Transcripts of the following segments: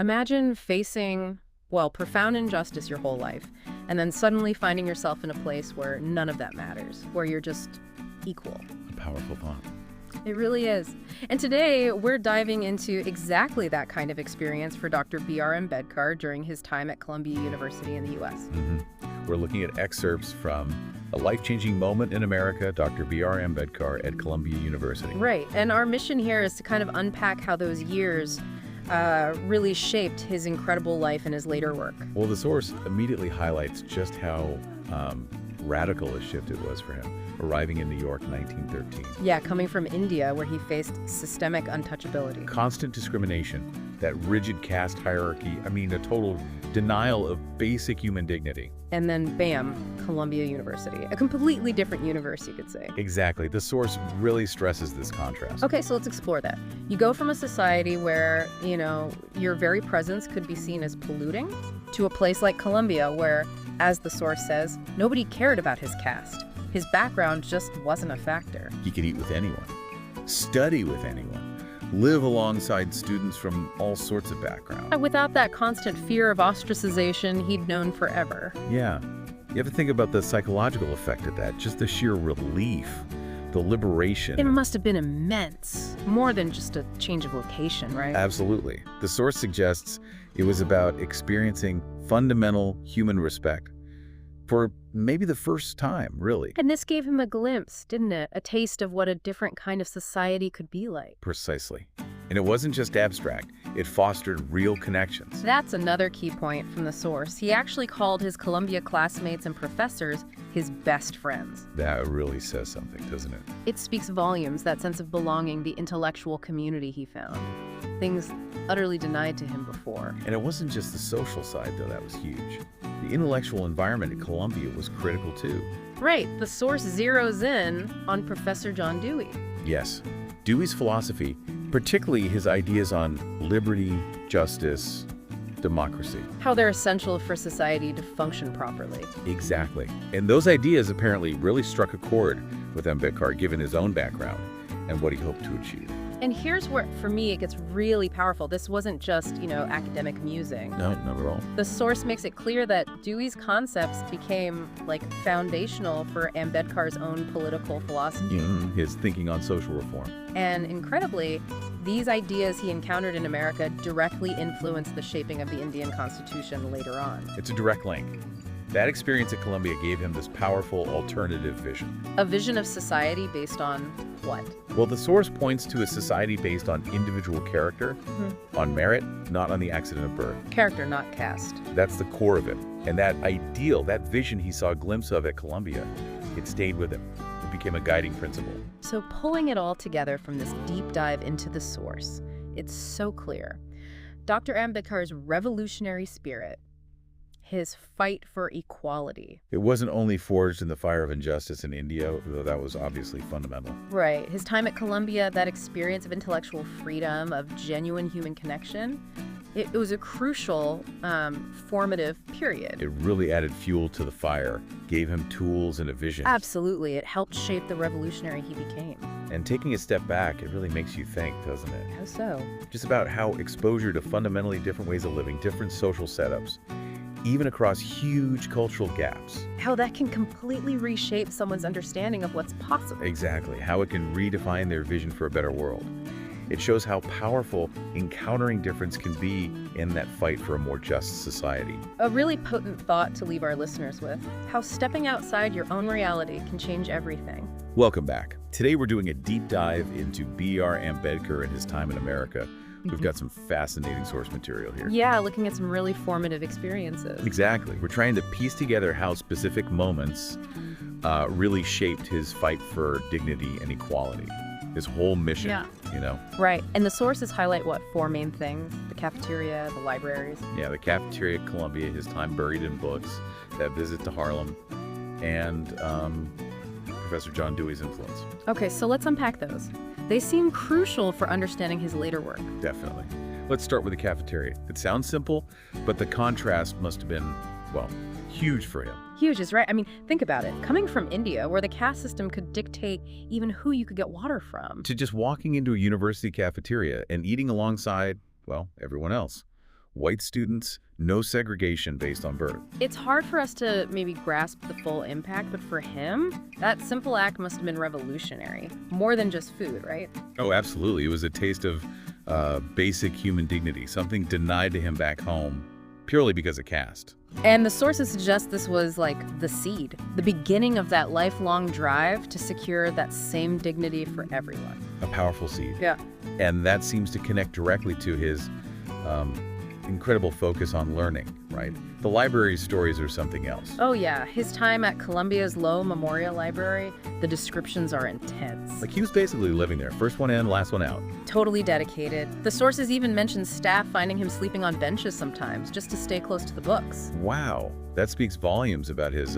Imagine facing, well, profound injustice your whole life, and then suddenly finding yourself in a place where none of that matters, where you're just equal. A powerful thought. It really is. And today, we're diving into exactly that kind of experience for Dr.B.R. Ambedkar during his time at Columbia University in the U.S. We're looking at excerpts from a life-changing moment in America, Dr.B.R. Ambedkar at Columbia University. Right. And our mission here is to kind of unpack how those years really shaped his incredible life and his later work. Well, the source immediately highlights just how radical a shift it was for him, arriving in New York in 1913. Yeah, coming from India, where he faced systemic untouchability. Constant discrimination, that rigid caste hierarchy, a total denial of basic human dignity. And then, bam, Columbia University. A completely different universe, you could say. Exactly. The source really stresses this contrast. Okay, so let's explore that. You go from a society where, your very presence could be seen as polluting to a place like Columbia where, as the source says, nobody cared about his caste. His background just wasn't a factor. He could eat with anyone, study with anyone, live alongside students from all sorts of backgrounds. Without that constant fear of ostracization he'd known forever. Yeah. You have to think about the psychological effect of that, just the sheer relief, the liberation. It must have been immense. More than just a change of location, right? Absolutely. The source suggests it was about experiencing fundamental human respect for maybe the first time, really. And this gave him a glimpse, didn't it? A taste of what a different kind of society could be like. Precisely. And it wasn't just abstract. It fostered real connections. That's another key point from the source. He actually called his Columbia classmates and professors his best friends. That really says something, doesn't it? It speaks volumes, that sense of belonging, the intellectual community he found. Things utterly denied to him before. And it wasn't just the social side, though, that was huge. The intellectual environment at Columbia was critical, too. Right. The source zeroes in on Professor John Dewey. Yes. Dewey's philosophy, particularly his ideas on liberty, justice, democracy. How they're essential for society to function properly. Exactly. And those ideas apparently really struck a chord with Ambedkar, given his own background and what he hoped to achieve. And here's where, for me, it gets really powerful. This wasn't just, academic musing. No, not at all. The source makes it clear that Dewey's concepts became, foundational for Ambedkar's own political philosophy. His thinking on social reform. And incredibly, these ideas he encountered in America directly influenced the shaping of the Indian Constitution later on. It's a direct link. That experience at Columbia gave him this powerful alternative vision. A vision of society based on what? Well, the source points to a society based on individual character, on merit, not on the accident of birth. Character, not caste. That's the core of it. And that ideal, that vision he saw a glimpse of at Columbia, it stayed with him. It became a guiding principle. So pulling it all together from this deep dive into the source, it's so clear. Dr. Ambedkar's revolutionary spirit, his fight for equality. It wasn't only forged in the fire of injustice in India, though that was obviously fundamental. Right. His time at Columbia, that experience of intellectual freedom, of genuine human connection, it was a crucial, formative period. It really added fuel to the fire, gave him tools and a vision. Absolutely. It helped shape the revolutionary he became. And taking a step back, it really makes you think, doesn't it? How so? Just about how exposure to fundamentally different ways of living, different social setups, even across huge cultural gaps. How that can completely reshape someone's understanding of what's possible. Exactly. How it can redefine their vision for a better world. It shows how powerful encountering difference can be in that fight for a more just society. A really potent thought to leave our listeners with. How stepping outside your own reality can change everything. Welcome back. Today we're doing a deep dive into B.R. Ambedkar and his time in America. We've got some fascinating source material here. Yeah, looking at some really formative experiences. Exactly. We're trying to piece together how specific moments really shaped his fight for dignity and equality. His whole mission, Right. And the sources highlight what? 4 main things. The cafeteria, the libraries. Yeah, the cafeteria at Columbia, his time buried in books, that visit to Harlem, and Professor John Dewey's influence. Okay, so let's unpack those. They seem crucial for understanding his later work. Definitely. Let's start with the cafeteria. It sounds simple, but the contrast must have been, well, huge for him. Huge is right. I mean, think about it. Coming from India, where the caste system could dictate even who you could get water from. To just walking into a university cafeteria and eating alongside, well, everyone else. white students, no segregation based on birth. It's hard for us to maybe grasp the full impact, but for him, that simple act must have been revolutionary. More than just food, right? Oh, absolutely. It was a taste of basic human dignity, something denied to him back home purely because of caste. And the sources suggest this was like the seed, the beginning of that lifelong drive to secure that same dignity for everyone. A powerful seed. Yeah. And that seems to connect directly to his incredible focus on learning, right? The library's stories are something else. Oh yeah, his time at Columbia's Low Memorial Library, the descriptions are intense. Like he was basically living there, first one in, last one out. Totally dedicated. The sources even mention staff finding him sleeping on benches sometimes, just to stay close to the books. Wow, that speaks volumes about his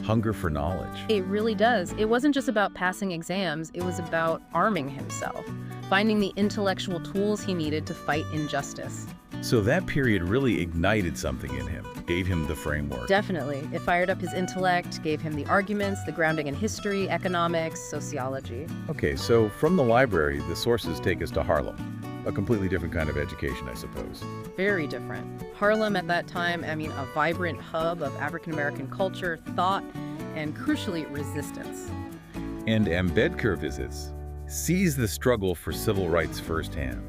hunger for knowledge. It really does. It wasn't just about passing exams, it was about arming himself, finding the intellectual tools he needed to fight injustice. So that period really ignited something in him, gave him the framework. Definitely. It fired up his intellect, gave him the arguments, the grounding in history, economics, sociology. Okay, so from the library, the sources take us to Harlem. A completely different kind of education, I suppose. Very different. Harlem at that time, a vibrant hub of African-American culture, thought, and crucially, resistance. And Ambedkar visits, sees the struggle for civil rights firsthand.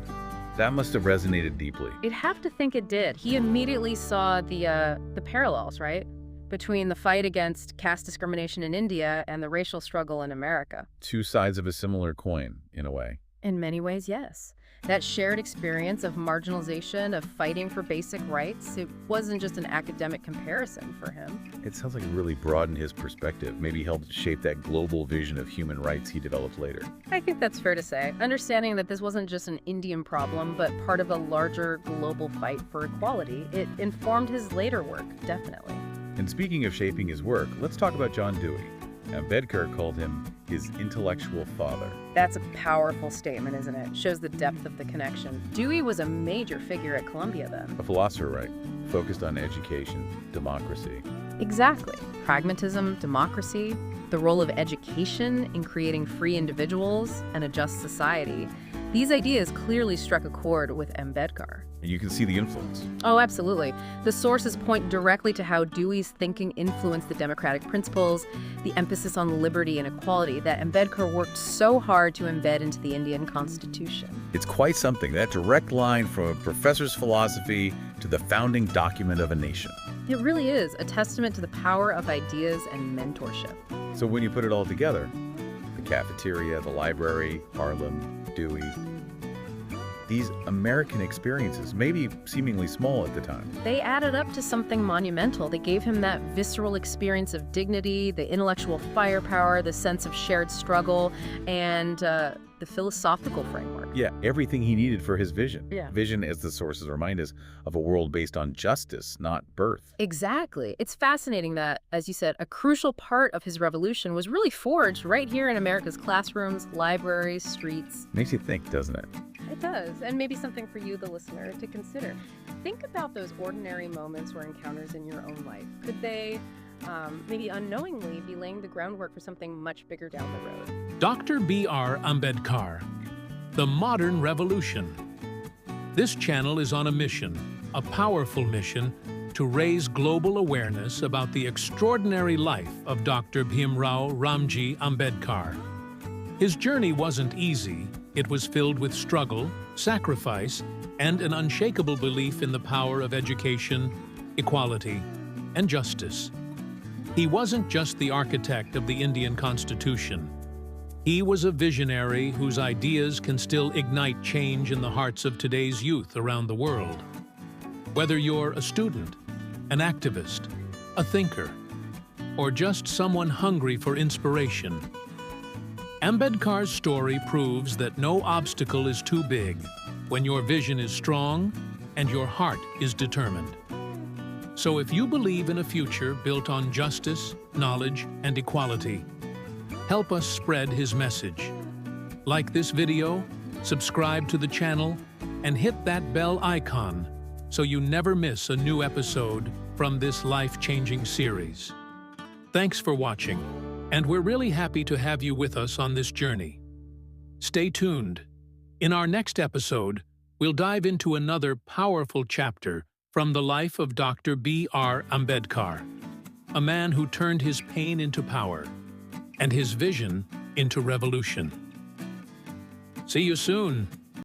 That must have resonated deeply. I'd have to think it did. He immediately saw the parallels, right? Between the fight against caste discrimination in India and the racial struggle in America. Two sides of a similar coin, in a way. In many ways, yes. That shared experience of marginalization, of fighting for basic rights, it wasn't just an academic comparison for him. It sounds like it really broadened his perspective, maybe helped shape that global vision of human rights he developed later. I think that's fair to say. Understanding that this wasn't just an Indian problem, but part of a larger global fight for equality, it informed his later work, definitely. And speaking of shaping his work, let's talk about John Dewey. Ambedkar called him his intellectual father. That's a powerful statement, isn't it? Shows the depth of the connection. Dewey was a major figure at Columbia then. A philosopher, right? Focused on education, democracy. Exactly. Pragmatism, democracy, the role of education in creating free individuals and a just society. These ideas clearly struck a chord with Ambedkar. And you can see the influence. Oh, absolutely. The sources point directly to how Dewey's thinking influenced the democratic principles, the emphasis on liberty and equality that Ambedkar worked so hard to embed into the Indian Constitution. It's quite something, that direct line from a professor's philosophy to the founding document of a nation. It really is a testament to the power of ideas and mentorship. So when you put it all together, the cafeteria, the library, Harlem, Dewey, these American experiences, maybe seemingly small at the time, they added up to something monumental. They gave him that visceral experience of dignity, the intellectual firepower, the sense of shared struggle, and the philosophical framework. Yeah, everything he needed for his vision. Yeah. Vision, as the sources remind us, of a world based on justice, not birth. Exactly. It's fascinating that, as you said, a crucial part of his revolution was really forged right here in America's classrooms, libraries, streets. Makes you think, doesn't it? It does, and maybe something for you, the listener, to consider. Think about those ordinary moments or encounters in your own life. Could they maybe unknowingly be laying the groundwork for something much bigger down the road? Dr.B.R Ambedkar, The Modern Revolution. This channel is on a mission, a powerful mission, to raise global awareness about the extraordinary life of Dr. Bhimrao Ramji Ambedkar. His journey wasn't easy. It was filled with struggle, sacrifice, and an unshakable belief in the power of education, equality, and justice. He wasn't just the architect of the Indian Constitution. He was a visionary whose ideas can still ignite change in the hearts of today's youth around the world. Whether you're a student, an activist, a thinker, or just someone hungry for inspiration, Ambedkar's story proves that no obstacle is too big when your vision is strong and your heart is determined. So if you believe in a future built on justice, knowledge, and equality, help us spread his message. Like this video, subscribe to the channel, and hit that bell icon so you never miss a new episode from this life-changing series. Thanks for watching, and we're really happy to have you with us on this journey. Stay tuned. In our next episode, we'll dive into another powerful chapter from the life of Dr. B.R. Ambedkar, a man who turned his pain into power and his vision into revolution. See you soon.